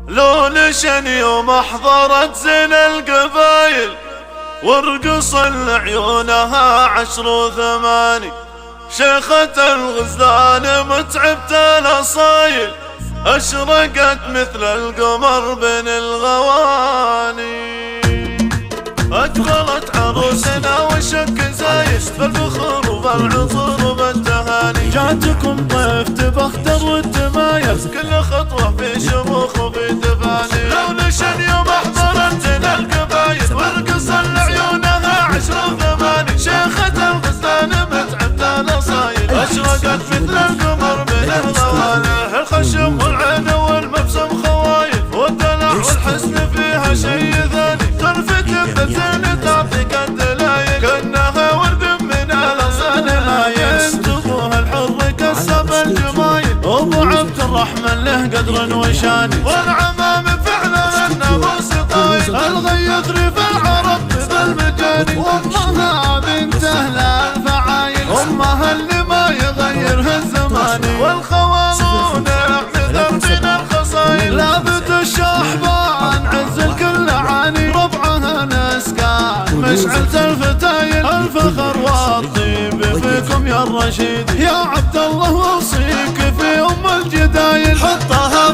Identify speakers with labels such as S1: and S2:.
S1: لولشن يوم احضرت زين القبايل وارقص لعيونها 10 و8. شيخة الغزلان متعبة الاصايل اشرقت مثل القمر بين الغواني. اقبلت عروسنا وشك زايد بالفخر وبالعطر وبالتهاني. جاتكم ضيف تبختر والتمايز كل خطوة في شموخ وفي تفاني. لولشن يوم احضرت زين القبايل وارقص لعيونها 10 و8. شيخة الغزلان متعبة الاصايل اشرقت مثل القمر بين الغواني. الخشم والعين والمبسم خوايل والدلع والحسن فيها شي ثاني. تلفت بزين تعطيك الدلايل كأنها ورد من الاصل مايل. ابوها الحر كسب الجمايل ابو عبد الرحمن له قدر وشاني. والعمام فعلا الناموس طايل الغيث ريف العرب ذا المجاني. وامها بنت اهل الفعايل امها اللي ما يغيرها الزمان. والخوامون اعتذر من الخصايل لابد الشحبان عز الكل عاني. ربعها نسكان مشعلة الفتايل الفخر والطيب فيكم يا الرشيد. يا عبد الله اوصيك في ام الجدايل حطها